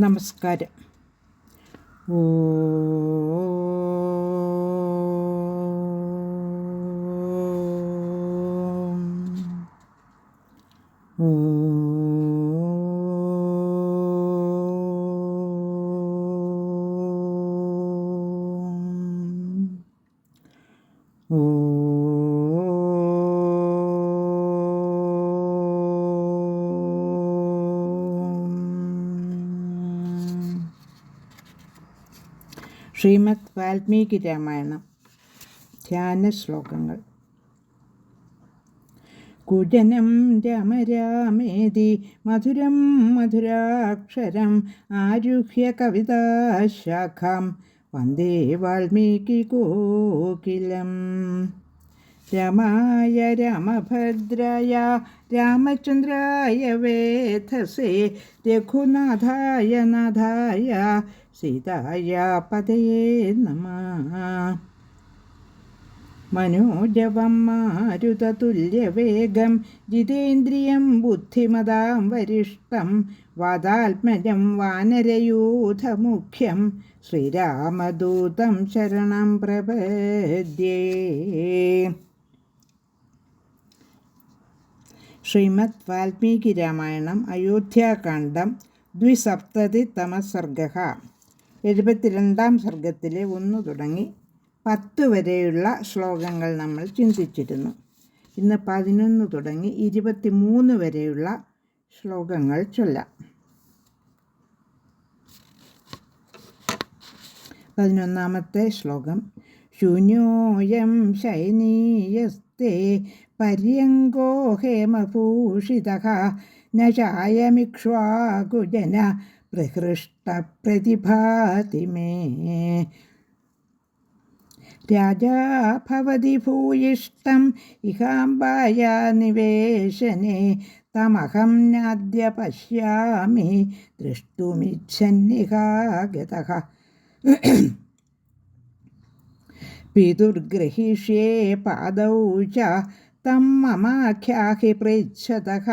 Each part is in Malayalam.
നമസ്കാരം. ശ്രീമദ് വാൽമീകി രാമായണം ധ്യാന ശ്ലോകങ്ങൾ. കുജനം രാമ രാമേതി മധുരം മധുരാക്ഷരം ആരുഹ്യ കവിതാശാഖാം വന്ദേ വാൽമീകി കോകിലം. രാമായ രാമഭദ്രായ രാമചന്ദ്രായ വേധസേ രഘുനാഥായ നാഥായ സീതായ പതയേ നമഃ. മനോജവം മാരുതതുല്യവേഗം ജിതേന്ദ്രിയം ബുദ്ധിമതാം വരിഷ്ടം വാതാത്മജം വാനരയൂഥമുഖ്യം ശ്രീരാമദൂതം ശരണം പ്രപദ്യേ. ശ്രീമദ് വാൽമീകി രാമായണം അയോധ്യാകാന്ഡം ദ്വിസപ്തതിതമ സർഗഃ. 72-ാം സർഗത്തിലെ 1 തുടങ്ങി 10 വരെയുള്ള ശ്ലോകങ്ങൾ നമ്മൾ ചിന്തിച്ചിരുന്നു. ഇന്ന് 11 തുടങ്ങി 23 വരെയുള്ള ശ്ലോകങ്ങൾ ചൊല്ലാം. 11-ാമത്തെ ശ്ലോകം. ശൂന്യോയം ശയനീയസ്തേ പര്യങ്കോ ഹേമഭൂഷിതഃ ന ചായമിക്ഷ്വാകുജന പ്രഹൃഷ്ടപ്രതിഭാതി മേ. രാജാ ഭവതി ഭൂയിഷ്ടം ഇഹാംബായാ നിവേശനെ തമഹം നാദ്യ പശ്യാമി ദ്രഷ്ടുമിച്ഛന്നിഹാഗതഃ. പിതുർഗൃഹീഷ്യേ പാദൗ ച തം മമാഖ്യാഹി പൃച്ഛതഃ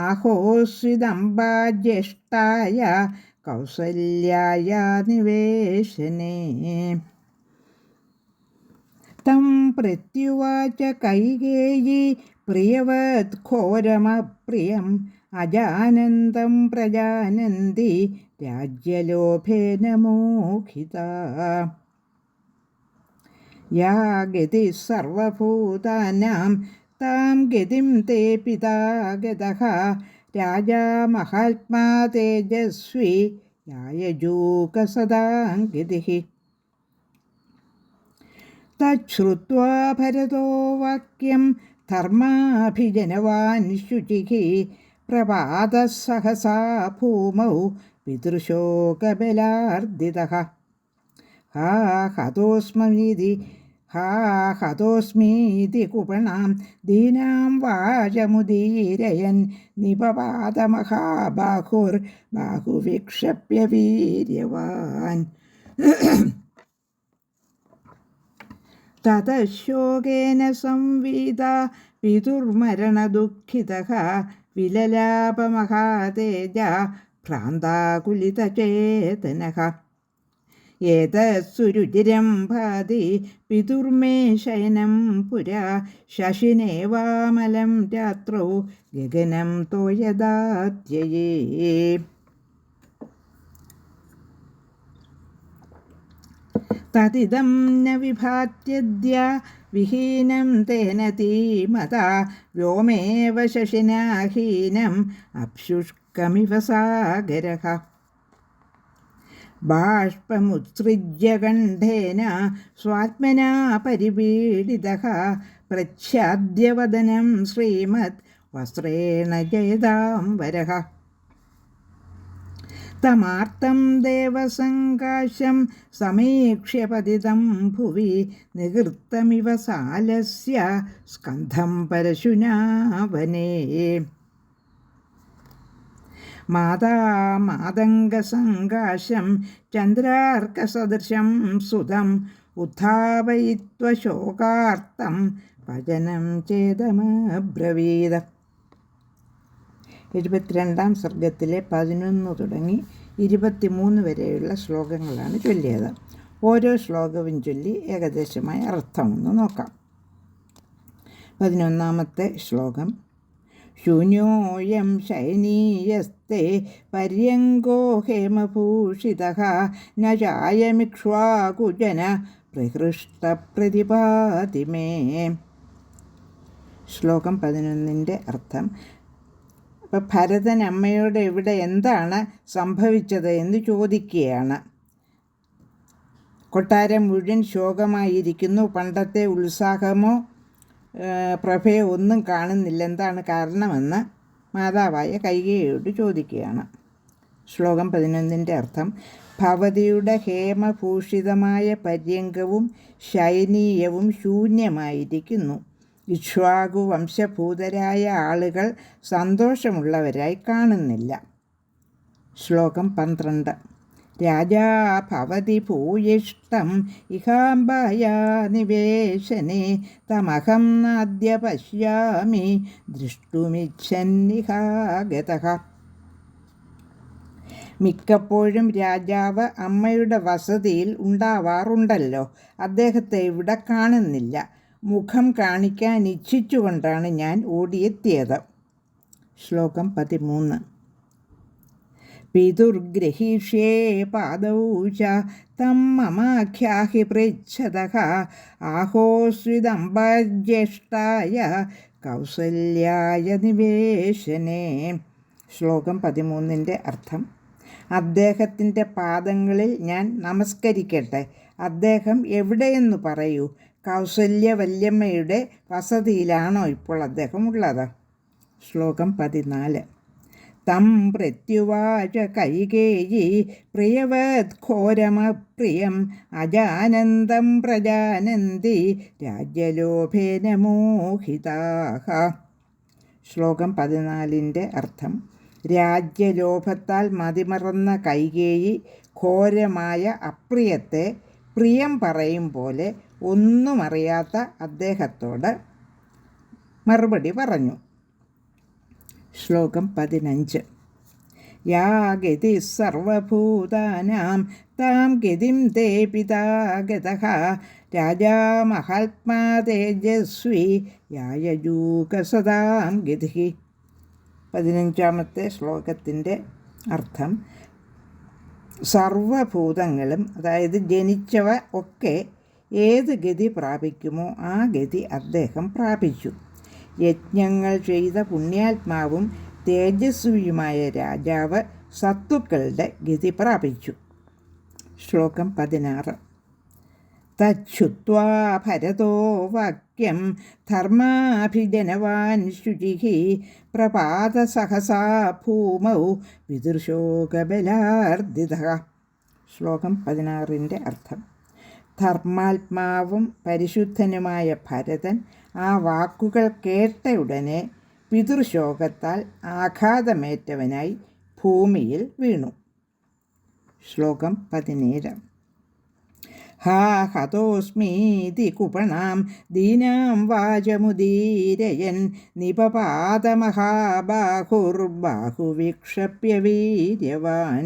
ആഹോസ്വിദംബാ ജ്യേഷ്ഠായ കൗസല്യായ നിവേശനെ. തം പ്രത്യുവാച കൈകേയീ പ്രിയവത് ഘോരമപ്രിയം അജാനന്തം പ്രജാനന്തി രാജ്യലോഭേന മോഹിതാ. യാ ഗതി സർവഭൂതാനാം താം ഗതിം തേ പിതാ ഗതഃ രാജാ മഹാത്മാ തേജസ്വി യായജൂക സദാം ഗതിഃ. തച്ഛ്രുത്വാ ഭരതോ വാക്യം ധർമാഭിജനവാൻ ശുചിഃ പ്രപാതഃ സഹസാ ഭൂമൗ പിതൃശോകബലാർദിതഃ. ഹാ ഹതോസ്മീതി കുപണാം ദീനാം വാചമുദീരയൻ നിപപാതമഹാബാഹുർബാഹുവിക്ഷപ്യ വീര്യവാൻ. തതശോകേന സംവീതാ പിതുർമരണദുഃഖിതഃ വിലലാപമഹാതേജാ ഭ്രാന്താകുലിതചേതനഃ. ഏതത്സുരുചിരം ഭാതി പിതുർമേ ശയനം പുരാ ശശിനേവാമലം രാത്രൗ ഗഗനം തോയദാത്യയേ. തതിദം ന വിഭാത്യദ്യ വിഹീനം തേന ധീമതാ വ്യോമേവ ശശിനാഹീനം അപ്ശുഷ്കമിവ സാഗരഃ. ബാഷ്പമുത്സൃജ്യ കണ്ഠേന സ്വാത്മനാ പരിപീഡിതഃ പ്രച്ഛാദ്യവദനം ശ്രീമദ് വസ്ത്രേണ ജയതാംബരഃ. തമാർത്തം ദേവസങ്കാശം സമീക്ഷ്യ പതിതം ഭുവി നികൃത്തമിവ സാലസ്യ സ്കന്ധം പരശുനാ വനേ. മാതാമാതംഗസങ്കാശം ചന്ദ്രാർക്കസദൃശം സുതം ഉത്ഥാപയിത്വ ശോകാർത്തം വചനം ചേതമബ്രവീത്. 72-ാം സർഗത്തിലെ 11 തുടങ്ങി 23 വരെയുള്ള ശ്ലോകങ്ങളാണ് ചൊല്ലിയത്. ഓരോ ശ്ലോകവും ചൊല്ലി ഏകദേശമായ അർത്ഥമൊന്ന് നോക്കാം. 11-ാമത്തെ ശ്ലോകം. ശൂന്യോയം ശയനീയസ്തേ പര്യങ്കോ ഹേമഭൂഷിതഃ ന ചായമിക്ഷ്വാകുജന പ്രഹൃഷ്ടപ്രതിപാതി മേ. ശ്ലോകം 11-ന്റെ അർത്ഥം. അപ്പം ഭരതൻ അമ്മയോട് ഇവിടെ എന്താണ് സംഭവിച്ചത് എന്ന് ചോദിക്കുകയാണ്. കൊട്ടാരം മുഴുവൻ ശോകമായിരിക്കുന്നു. പണ്ടത്തെ ഉത്സാഹമോ പ്രഭയോ ഒന്നും കാണുന്നില്ല. എന്താണ് കാരണമെന്ന് മാതാവായ കൈകേയിയോട് ചോദിക്കുകയാണ്. ശ്ലോകം 11-ന്റെ അർത്ഥം. ഭവതിയുടെ ഹേമഭൂഷിതമായ പര്യങ്കവും ശയനീയവും ശൂന്യമായിരിക്കുന്നു. ഇക്ഷ്വാകു വംശഭൂതരായ ആളുകൾ സന്തോഷമുള്ളവരായി കാണുന്നില്ല. ശ്ലോകം 12. രാജാ ഭവതി ഭൂയിഷ്ടം ഇഹാംബായാ നിവേശനെ തമഹം നാദ്യ പശ്യാമി ദൃഷ്ടുമിച്ഛന്നിഹാഗതഃ. മിക്കപ്പോഴും രാജാവ് അമ്മയുടെ വസതിയിൽ ഉണ്ടാവാറുണ്ടല്ലോ. അദ്ദേഹത്തെ ഇവിടെ കാണുന്നില്ല. മുഖം കാണിക്കാൻ ഇച്ഛിച്ചുകൊണ്ടാണ് ഞാൻ ഓടിയെത്തിയത്. ശ്ലോകം 13. പിതുർഗ്രഹീഷ്യേ പാദൗ ച തം മമാഖ്യാഹി പൃച്ഛതഃ ആഹോസ്വിദംബജ്യേഷ്ഠായ കൗസല്യായ നിവേശനേ. ശ്ലോകം 13-ന്റെ അർത്ഥം. അദ്ദേഹത്തിൻ്റെ പാദങ്ങളിൽ ഞാൻ നമസ്കരിക്കട്ടെ. അദ്ദേഹം എവിടെയെന്ന് പറയൂ. കൗസല്യവല്യമ്മയുടെ വസതിയിലാണോ ഇപ്പോൾ അദ്ദേഹം ഉള്ളത്? ശ്ലോകം 14. തം പ്രത്യുവാച കൈകേയി പ്രിയവത് ഘോരമപ്രിയം അജാനന്ദം പ്രജാനന്തി രാജ്യലോഭേന മോഹിതാഃ. ശ്ലോകം 14-ന്റെ അർത്ഥം. രാജ്യലോഭത്താൽ മതിമറന്ന കൈകേയി ഘോരമായ അപ്രിയത്തെ പ്രിയം പറയും പോലെ ഒന്നും അറിയാത്ത അദ്ദേഹത്തോട് മറുപടി പറഞ്ഞു. ശ്ലോകം 15. യാ ഗതി സർവഭൂതാനാം താം ഗതിം തേ പിതാ ഗതഃ രാജാ മഹാത്മാ തേജസ്വി യായജൂകസദാം ഗതിഃ. 15-ാമത്തെ ശ്ലോകത്തിൻ്റെ അർത്ഥം. സർവഭൂതങ്ങളും, അതായത് ജനിച്ചവ ഒക്കെ ഏത് ഗതി പ്രാപിക്കുമോ ആ ഗതി അദ്ദേഹം പ്രാപിച്ചു. യജ്ഞങ്ങൾ ചെയ്ത പുണ്യാത്മാവും തേജസ്വിയുമായ രാജാവ് സത്തുക്കളുടെ ഗതി പ്രാപിച്ചു. ശ്ലോകം 16. തച്ഛുത്വാ ഭരതോ വാക്യം ധർമാഭിജനവാൻ ശുചിഃ പ്രപാത സഹസാ ഭൂമൗ പിതൃശോകബലാർദിതഃ. ശ്ലോകം 16-ന്റെ അർത്ഥം. ധർമാത്മാവും പരിശുദ്ധനുമായ ഭരതൻ ആ വാക്കുകൾ കേട്ടയുടനെ പിതൃശോകത്താൽ ആഘാതമേറ്റവനായി ഭൂമിയിൽ വീണു. ശ്ലോകം 17. ഹാ ഹതോസ്മീതി കുപണാം ദീനാം വാചമുദീരയൻ നിപപാതമഹാബാഹുർബാഹുവിക്ഷപ്യ വീര്യവാൻ.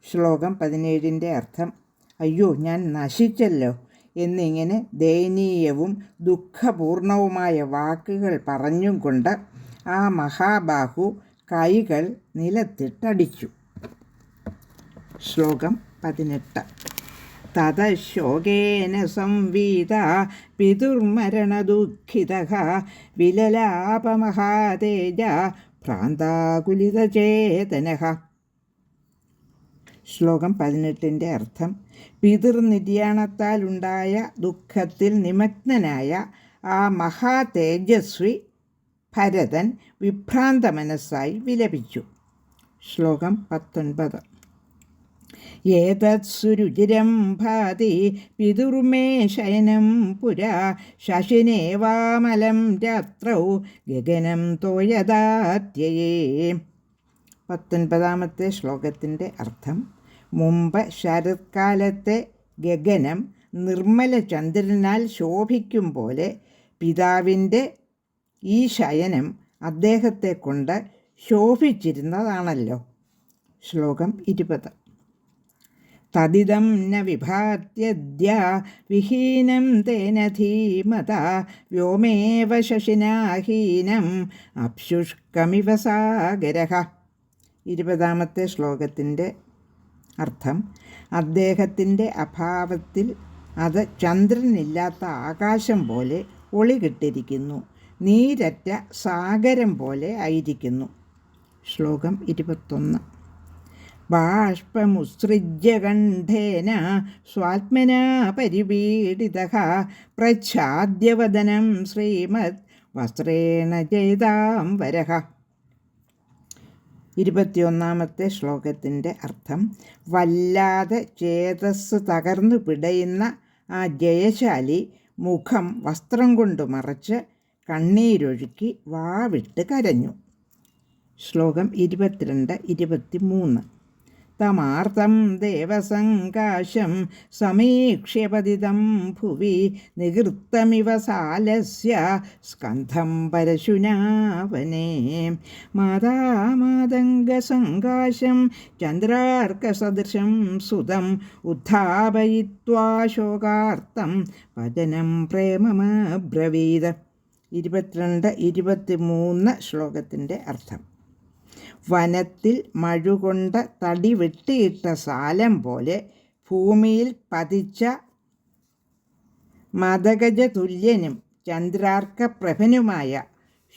ശ്ലോകം 17-ന്റെ അർത്ഥം. അയ്യോ, ഞാൻ നശിച്ചല്ലോ എന്നിങ്ങനെ ദയനീയവും ദുഃഖപൂർണവുമായ വാക്കുകൾ പറഞ്ഞും കൊണ്ട് ആ മഹാബാഹു കൈകൾ നിലത്തിട്ടടിച്ചു. ശ്ലോകം 18. തതശോകേന സംവീത പിതുർമരണദുഃഖിതഃ വിലലാപമഹാതേജ ഭ്രാന്താകുലിതചേതനഃ. ശ്ലോകം 18-ന്റെ അർത്ഥം. പിതൃനിര്യാണത്താലുണ്ടായ ദുഃഖത്തിൽ നിമഗ്നനായ ആ മഹാതേജസ്വി ഭരതൻ വിഭ്രാന്ത മനസ്സായി വിലപിച്ചു. ശ്ലോകം 19. ഏതത് സുരുചിരം ഭാതി പിതുർമേ ശയനം പുരാ ശശിനേവാമലം രാത്രൗ ഗഗനം തോയദാത്യയേ. 19-ാമത്തെ ശ്ലോകത്തിൻ്റെ അർത്ഥം. മുമ്പ് ശരത്കാലത്തെ ഗഗനം നിർമ്മല ചന്ദ്രനാൽ ശോഭിക്കും പോലെ പിതാവിൻ്റെ ഈ ശയനം അദ്ദേഹത്തെ കൊണ്ട് ശോഭിച്ചിരുന്നതാണല്ലോ. ശ്ലോകം 20. തദിദം ന വിഭാത്യദ്യ വിഹീനം തേന ധീമത വ്യോമേവ ശശിനാഹീനം അപ്ശുഷ്കമിവ സാഗരഃ. 20-ാമത്തെ ശ്ലോകത്തിൻ്റെ അർത്ഥം: അദ്ദേഹത്തിൻ്റെ അഭാവത്തിൽ അത് ചന്ദ്രനില്ലാത്ത ആകാശം പോലെ ഒളികിട്ടിരിക്കുന്നു, നീരറ്റ സാഗരം പോലെ ആയിരിക്കുന്നു. ശ്ലോകം 21. ബാഷ്പമുത്സൃജ്യ കണ്ഠേന സ്വാത്മനാ പരിപീഡിതഃ പ്രച്ഛാദ്യവദനം ശ്രീമദ് വസ്ത്രേണ ജയതാംബരഃ. 21-ാമത്തെ ശ്ലോകത്തിൻ്റെ അർത്ഥം: വല്ലാതെ ചേതസ് തകർന്നു പിടയുന്ന ആ ജയശാലി മുഖം വസ്ത്രം കൊണ്ട് മറച്ച് കണ്ണീരൊഴുക്കി വാവിട്ട് കരഞ്ഞു. ശ്ലോകം 22-23. തമാർത്തം ദേവസങ്കാശം സമീക്ഷ്യ പതിതം ഭുവി നികൃത്തമിവ സാലസ്യ സ്കന്ധം പരശുനാവനേ മാതാമാതംഗസങ്കാശം ചന്ദ്രാർക്കസദൃശം സുതം ഉദ്ധാപയിത്വാ ശോകാർത്തം വചനം പ്രേമമബ്രവീത്. 22-23 ശ്ലോകത്തിൻ്റെ അർത്ഥം: വനത്തിൽ മഴുകൊണ്ട തടി വെട്ടിയിട്ട സാലം പോലെ ഭൂമിയിൽ പതിച്ച മദഗജതുല്യനും ചന്ദ്രാർക്കപ്രഭനുമായ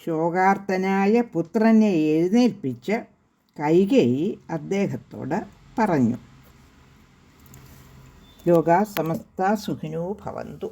ശോകാർത്തനായ പുത്രനെ എഴുന്നേൽപ്പിച്ച് കൈകേയി അദ്ദേഹത്തോട് പറഞ്ഞു. ലോകാ സമസ്താ സുഖിനോ ഭവന്തു.